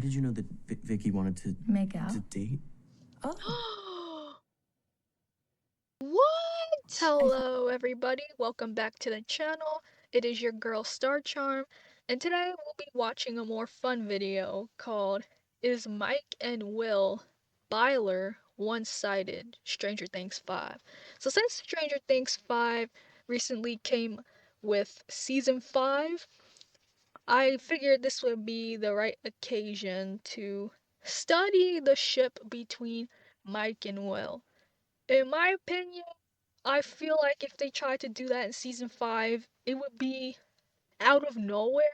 did you know that Vicky wanted to make out? To date? Oh. What? Hello, everybody. Welcome back to the channel. It is your girl Starcharmm, and today we'll be watching a more fun video called Is Mike and Will Byler One-Sided? Stranger Things 5. So since Stranger Things 5 recently came with Season 5, I figured this would be the right occasion to study the ship between Mike and Will. In my opinion, I feel like if they tried to do that in season 5, it would be out of nowhere.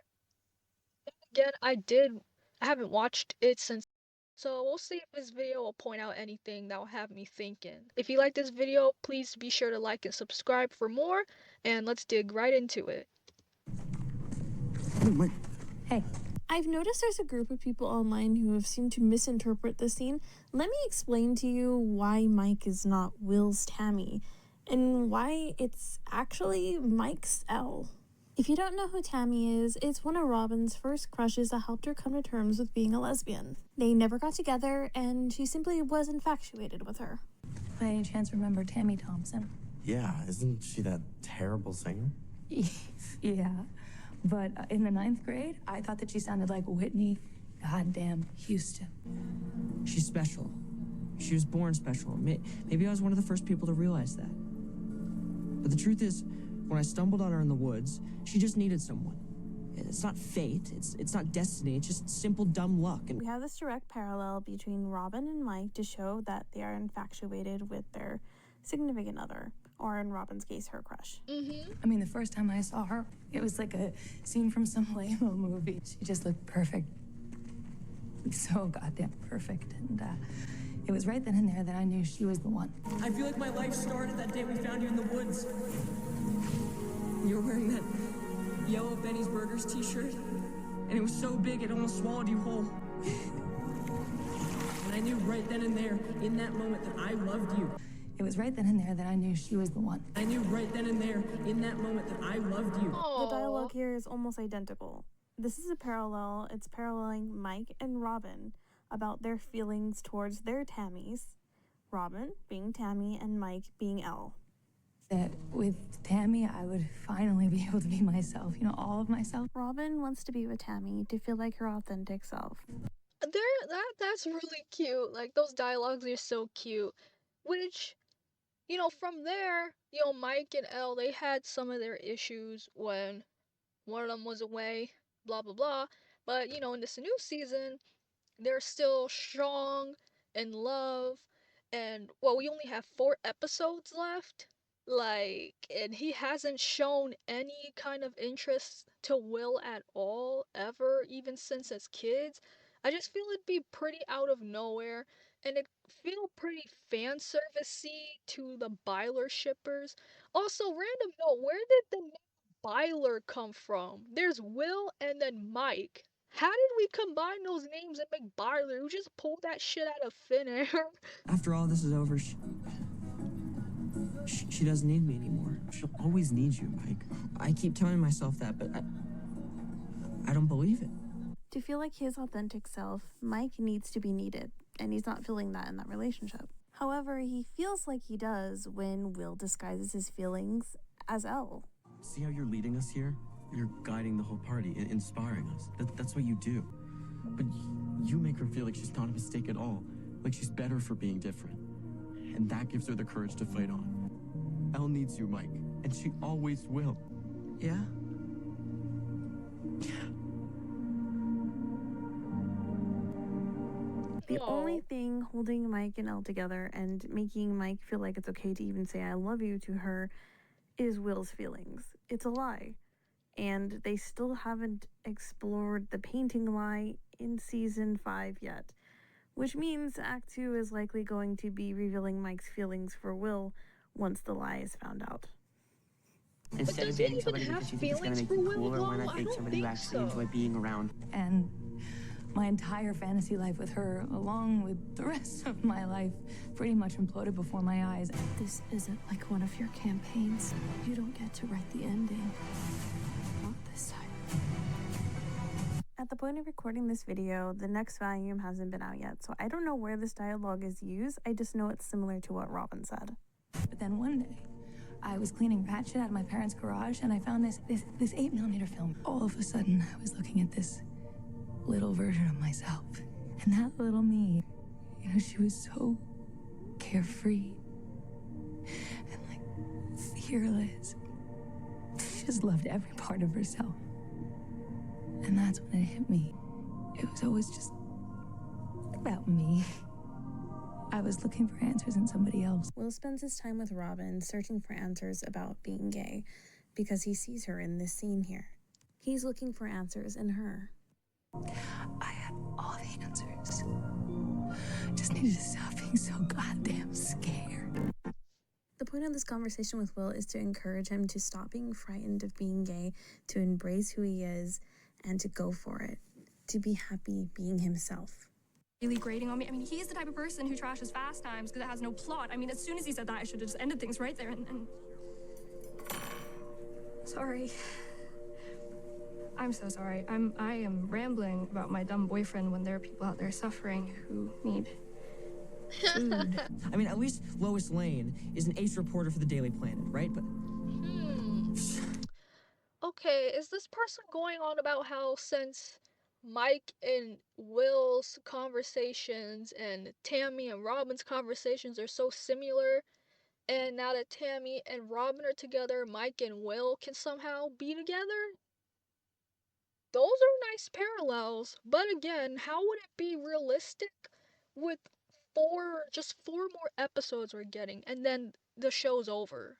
And again, I haven't watched it since, so we'll see if this video will point out anything that will have me thinking. If you like this video, please be sure to like and subscribe for more, and let's dig right into it. Hey. I've noticed there's a group of people online who have seemed to misinterpret the scene. Let me explain to you why Mike is not Will's Tammy, and why it's actually Mike's Elle. If you don't know who Tammy is, it's one of Robin's first crushes that helped her come to terms with being a lesbian. They never got together, and she simply was infatuated with her. By any chance remember Tammy Thompson? Yeah, isn't she that terrible singer? Yeah. But in the 9th grade, I thought that she sounded like Whitney goddamn Houston. She's special. She was born special. Maybe I was one of the first people to realize that. But the truth is, when I stumbled on her in the woods, she just needed someone. It's not fate, it's not destiny, it's just simple dumb luck. And we have this direct parallel between Robin and Mike to show that they are infatuated with their significant other, or in Robin's case, her crush. I mean, the first time I saw her, it was like a scene from some lame-o movie. She just looked perfect. So goddamn perfect. And it was right then and there that I knew she was the one. I feel like my life started that day we found you in the woods. You were wearing that yellow Benny's Burgers t-shirt, and it was so big it almost swallowed you whole. And I knew right then and there, in that moment, that I loved you. It was right then and there that I knew she was the one. I knew right then and there, in that moment, that I loved you. The dialogue here is almost identical. This is a parallel. It's paralleling Mike and Robin about their feelings towards their Tammys. Robin being Tammy and Mike being Elle. That with Tammy, I would finally be able to be myself, you know, all of myself. Robin wants to be with Tammy to feel like her authentic self. That's really cute. Like, those dialogues are so cute. Which, you know, from there, you know, Mike and Elle, they had some of their issues when one of them was away, blah, blah, blah. But, you know, in this new season, they're still strong, in love, and, well, we only have 4 episodes left. Like, and he hasn't shown any kind of interest to Will at all, ever, even since as kids. I just feel it'd be pretty out of nowhere, and it feel pretty fan servicey to the Byler shippers. Also, random note, where did the name Byler come from? There's Will and then Mike. How did we combine those names and make Byler? We just pulled that shit out of thin air. After all this is over, she doesn't need me anymore. She'll always need you, Mike. I keep telling myself that, but I don't believe it. To feel like his authentic self, Mike needs to be needed, and he's not feeling that in that relationship. However, he feels like he does when Will disguises his feelings as Elle. See how you're leading us here? You're guiding the whole party, inspiring us. That's what you do. But you make her feel like she's not a mistake at all, like she's better for being different. And that gives her the courage to fight on. Elle needs you, Mike, and she always will. Yeah? The only thing holding Mike and Elle together and making Mike feel like it's okay to even say I love you to her is Will's feelings. It's a lie. And they still haven't explored the painting lie in season 5 yet. Which means Act 2 is likely going to be revealing Mike's feelings for Will once the lie is found out. Instead of dating somebody because you think it's going to make you cooler, why not date somebody you actually enjoy being around? And my entire fantasy life with her, along with the rest of my life, pretty much imploded before my eyes. This isn't like one of your campaigns. You don't get to write the ending. Not this time. At the point of recording this video, the next volume hasn't been out yet, so I don't know where this dialogue is used. I just know it's similar to what Robin said. But then one day, I was cleaning rat shit out of my parents' garage, and I found this 8mm film. All of a sudden, I was looking at this little version of myself. And that little me, you know, she was so carefree and like fearless. She just loved every part of herself. And that's when it hit me. It was always just about me. I was looking for answers in somebody else. Will spends his time with Robin searching for answers about being gay because he sees her in this scene here. He's looking for answers in her. I had all the answers. Just needed to stop being so goddamn scared. The point of this conversation with Will is to encourage him to stop being frightened of being gay, to embrace who he is, and to go for it, to be happy being himself. Really grating on me. I mean, he's the type of person who trashes Fast Times because it has no plot. I mean, as soon as he said that, I should have just ended things right there and... Sorry. I'm so sorry. I am rambling about my dumb boyfriend when there are people out there suffering who need food. I mean, at least Lois Lane is an ace reporter for the Daily Planet, right? But Okay, is this person going on about how since Mike and Will's conversations and Tammy and Robin's conversations are so similar, and now that Tammy and Robin are together, Mike and Will can somehow be together? Those are nice parallels, but again, how would it be realistic with just four more episodes we're getting, and then the show's over?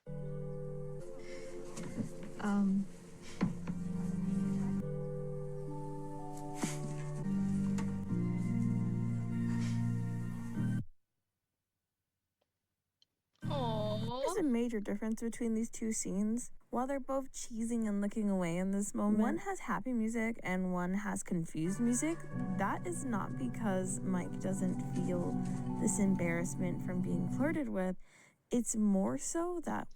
There's a major difference between these two scenes. While they're both cheesing and looking away in this moment, one has happy music and one has confused music. That is not because Mike doesn't feel this embarrassment from being flirted with. It's more so that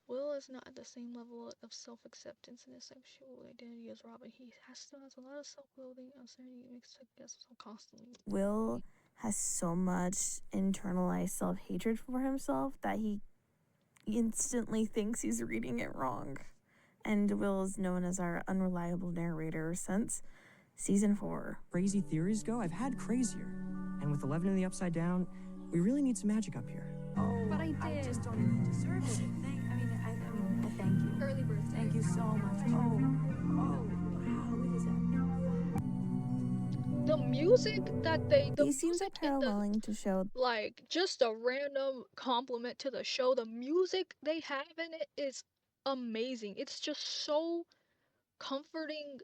Will is not at the same level of self-acceptance and his sexual identity as Robin. He still has a lot of self-loathing and uncertainty that makes himself constantly. Will has so much internalized self-hatred for himself that he instantly thinks he's reading it wrong. And Will is known as our unreliable narrator since season 4. crazy theories go, I've had crazier. And with 11 in the Upside Down, we really need some magic up here. But I did. I just don't even deserve it. Thank you. Early birthday. Thank you so much. Wow, it is The music that the These scenes are music in the, paralleling to show like, just a random compliment to the show. The music they have in it is amazing. It's just so comforting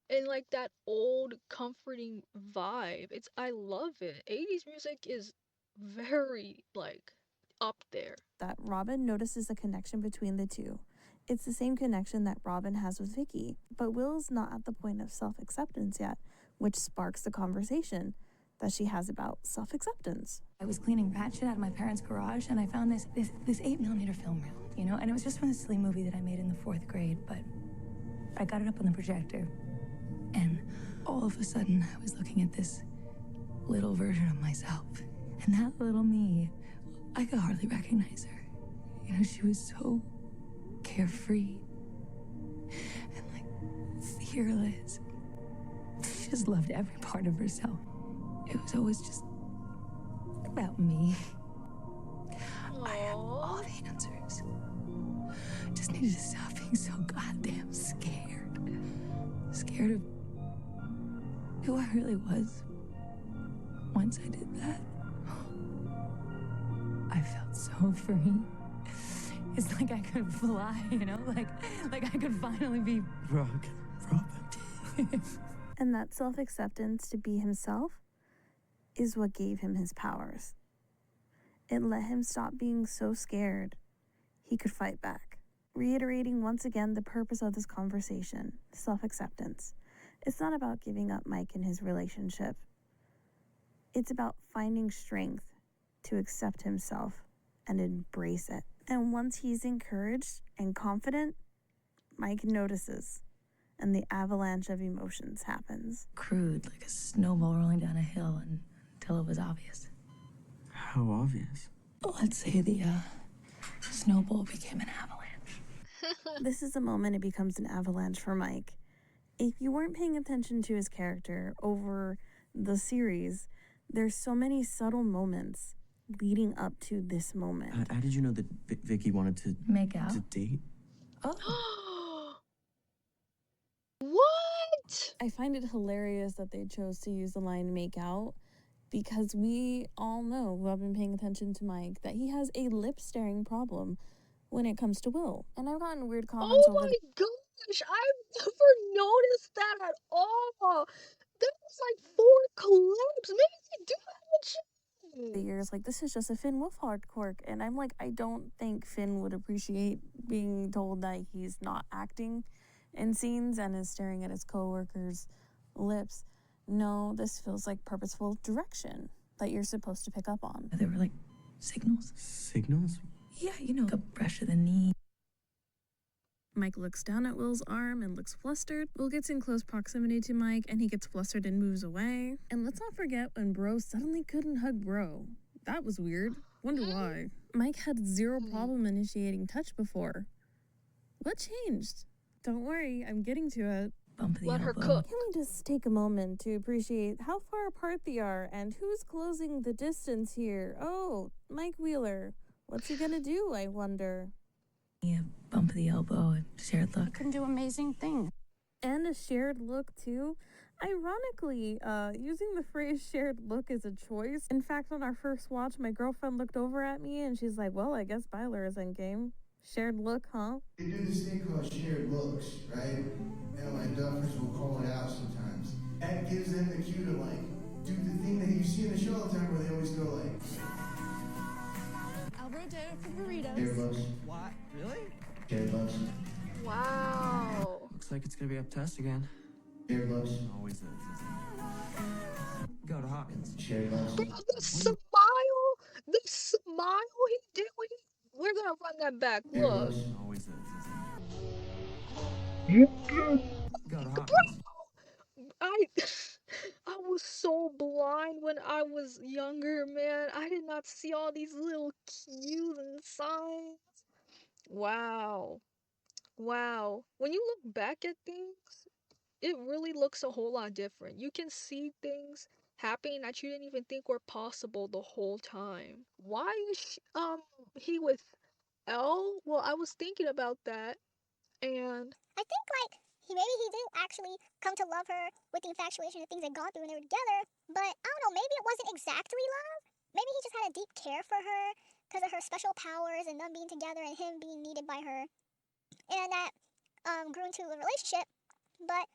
and like that old comforting vibe. I love it. 80s music is very like up there. that Robin notices a connection between the two. It's the same connection that Robin has with Vicky, but Will's not at the point of self-acceptance yet, which sparks the conversation that she has about self-acceptance. I was cleaning rat shit out of my parents' garage, and I found this 8mm film reel, you know? And it was just from this silly movie that I made in the 4th grade, but I got it up on the projector. And all of a sudden, I was looking at this little version of myself. And that little me, I could hardly recognize her. You know, she was so carefree and like fearless. She just loved every part of herself. It was always just about me. I have all the answers. Just needed to stop being so goddamn scared. Scared of who I really was. Once I did that, I felt so free. It's like I could fly, you know? Like I could finally be Robin. And that self-acceptance to be himself is what gave him his powers. It let him stop being so scared he could fight back. Reiterating once again the purpose of this conversation, self-acceptance. It's not about giving up Mike and his relationship. It's about finding strength to accept himself and embrace it. And once he's encouraged and confident, Mike notices. and the avalanche of emotions happens. Crude, like a snowball rolling down a hill until it was obvious. How obvious? Let's say the snowball became an avalanche. This is the moment it becomes an avalanche for Mike. If you weren't paying attention to his character over the series, there's so many subtle moments leading up to this moment. How did you know that Vicky wanted to Make out? to date? Oh. What? I find it hilarious that they chose to use the line "make out" because we all know, who have been paying attention to Mike, that he has a lip-staring problem when it comes to Will. And I've gotten weird comments Oh over my gosh, I've never noticed that at all. That was like 4 clips. Maybe they do have a the years, like, this is just a Finn Wolfhard quirk. And I'm like, I don't think Finn would appreciate being told that he's not acting in scenes and is staring at his co-workers' lips. No, this feels like purposeful direction that you're supposed to pick up on. There were like signals. Signals? Yeah, you know, a brush of the knee. Mike looks down at Will's arm and looks flustered. Will gets in close proximity to Mike and he gets flustered and moves away. And let's not forget when Bro suddenly couldn't hug Bro. That was weird. Wonder why. Mike had zero problem initiating touch before. What changed? Don't worry, I'm getting to it. Bump of the Let her elbow. cook. Can we just take a moment to appreciate how far apart they are and who's closing the distance here? Oh, Mike Wheeler. What's he gonna do, I wonder? Yeah, bump of the elbow, a shared look. Can do amazing things. And a shared look, too. Ironically, using the phrase shared look is a choice. In fact, on our first watch, my girlfriend looked over at me and she's like, well, I guess Byler is in game. Shared look, huh? They do this thing called shared looks, right? And my duffers will call it out sometimes. That gives them the cue to, like, do the thing that you see in the show all the time where they always go like, Alberto for burritos. shared looks, What? Really? shared looks, Wow. Looks like it's gonna be up to us again. shared looks, Always is, isn't Go to Hawkins. shared looks. Bro, the smile he did when we're gonna run that back. Shared Look. looks. it? Always is, isn't Go to Hawkins. I was so blind when I was younger, man. I did not see all these little cues and signs. Wow. Wow. When you look back at things, it really looks a whole lot different. You can see things happening that you didn't even think were possible the whole time. Why is he with Elle? Well, I was thinking about that, and I think like maybe he did actually come to love her with the infatuation and things they'd gone through when they were together, but I don't know, maybe it wasn't exactly love. Maybe he just had a deep care for her because of her special powers and them being together and him being needed by her. And that grew into a relationship, but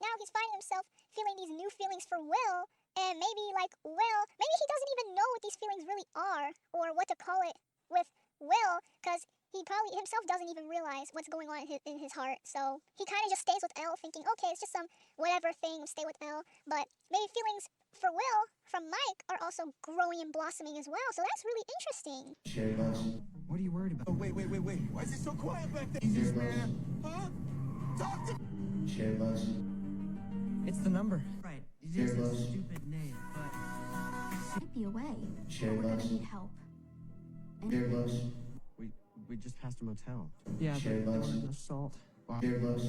now he's finding himself feeling these new feelings for Will, and maybe like Will, maybe he doesn't even know what these feelings really are or what to call it with Will, because he probably himself doesn't even realize what's going on in his heart. So he kind of just stays with Elle thinking, okay, it's just some whatever thing, stay with Elle. But maybe feelings for Will from Mike are also growing and blossoming as well. So that's really interesting. Shared looks, What are you worried about? Oh, wait. Why is it so quiet back there? Jesus, man. Huh? Talk to me. shared looks, It's the number. Right. It is Shared a looks. stupid name, but Might be away. shared We're looks, gonna need help. shared looks, We just passed a motel. yeah, Shared but there looks. was an assault. shared looks,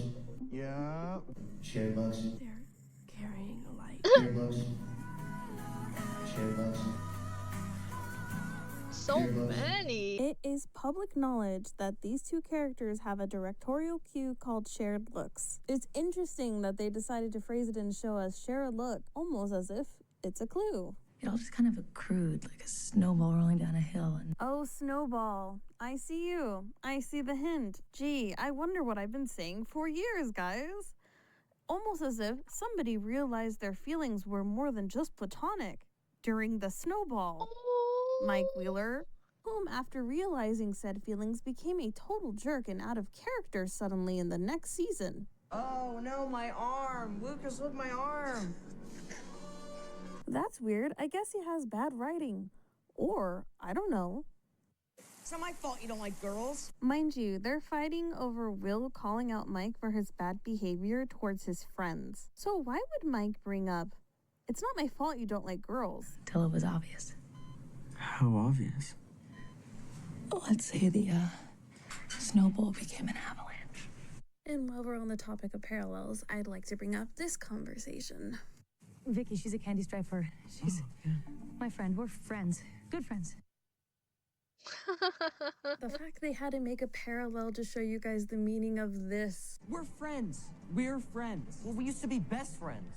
Yeah. shared looks, They're carrying a light. shared looks, shared looks, so many. It is public knowledge that these two characters have a directorial cue called shared looks. It's interesting that they decided to phrase it in the show as share a look, almost as if it's a clue. It all just kind of accrued, like a snowball rolling down a hill. And Oh, Snowball. I see you. I see the hint. Gee, I wonder what I've been saying for years, guys. Almost as if somebody realized their feelings were more than just platonic during the Snowball. Mike Wheeler, whom after realizing said feelings became a total jerk and out of character suddenly in the next season. Oh no, my arm! Lucas, look, my arm! That's weird. I guess he has bad writing. Or, I don't know. It's not my fault you don't like girls. Mind you, they're fighting over Will calling out Mike for his bad behavior towards his friends. So why would Mike bring up, "It's not my fault you don't like girls"? Till it was obvious. How obvious? Let's say the snowball became an avalanche. And while we're on the topic of parallels, I'd like to bring up this conversation. Vicky, she's a candy striper. She's my friend. We're friends. Good friends. The fact they had to make a parallel to show you guys the meaning of this. We're friends. We're friends. Well, we used to be best friends.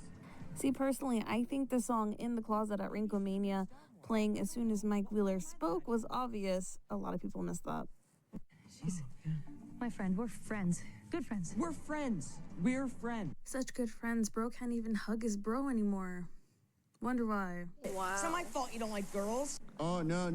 See, personally, I think the song In the Closet at Rinkomania playing as soon as Mike Wheeler spoke was obvious. A lot of people missed that. She's my friend. We're friends. Good friends. We're friends. We're friends. Such good friends, bro can't even hug his bro anymore. Wonder why. Wow. It's not my fault you don't like girls. Oh, no.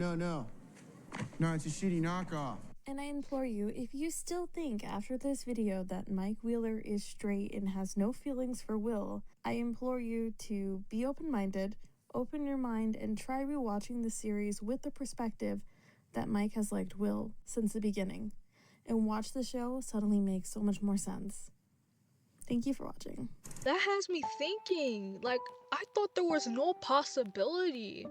No, it's a shitty knockoff. And I implore you, if you still think after this video that Mike Wheeler is straight and has no feelings for Will, I implore you to be open-minded, open your mind, and try rewatching the series with the perspective that Mike has liked Will since the beginning. And watch the show suddenly make so much more sense. Thank you for watching. That has me thinking. Like, I thought there was no possibility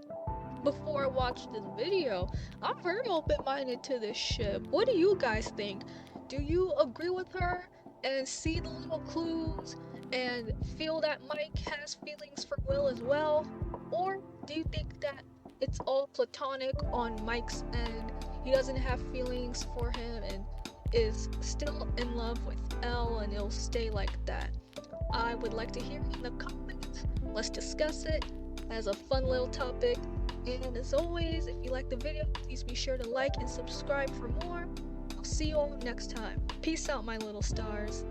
before I watched this video. I'm very open-minded to this shit. What do you guys think? Do you agree with her and see the little clues and feel that Mike has feelings for Will as well? Or do you think that it's all platonic on Mike's end? He doesn't have feelings for him and is still in love with Elle and it'll stay like that? I would like to hear in the comments. Let's discuss it as a fun little topic. And as always, if you like the video, please be sure to like and subscribe for more. I'll see you all next time. Peace out, my little stars.